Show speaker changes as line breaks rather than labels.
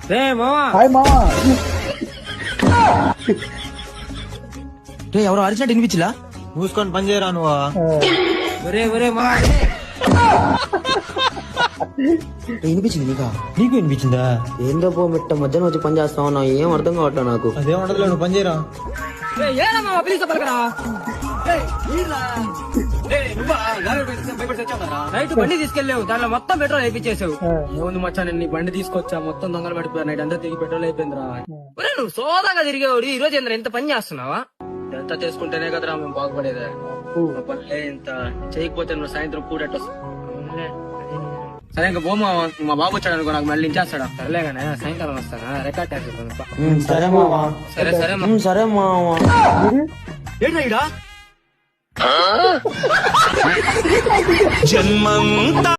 Hi మావా.
ఎవరో అరిచినట్టు వినిపించలా?
మూసుకొని పని చేయరా నువ్వు.
వినిపించింది నీకా?
నీకు వినిపించిందా?
ఏందో పో మిట్ట మధ్యాహ్నం వచ్చి పని చేస్తా ఉన్నావు, ఏం అర్థం కావట్లేదు నాకు.
అదేం ఉండదులే, నువ్వు పని చేయరా.
నైట్ బండి తీసుకెళ్ళావు, దాంట్లో మొత్తం పెట్రోల్ అయిపించేసావు. ఏముంది మచ్చా, నేను నీ బండి తీసుకొచ్చా, మొత్తం దొంగలు పడిపోయారు. నైట్ అంతా తిరిగి పెట్రోల్ అయిపోయిందిరా. ఒరే నువ్వు సోదాగా తిరిగేవాడు, ఈ రోజు ఎంత పని చేస్తున్నావా? ఎంత చేసుకుంటేనే కదరా మేము బాగుపడేదే. పనులే ఇంత చేయకపోతే నువ్వు సాయంత్రం పూడట్టు. సరే ఇంకా బొమ్మ, మా బాబు వచ్చాడు అనుకో, నాకు మళ్ళీ ఇచ్చేస్తాడా? సరేగానే సాయంకాలం వస్తానా, రికార్డ్
సరే మావా.
సరే సరే
సరే మావా.
ఏంటా
జన్మంతా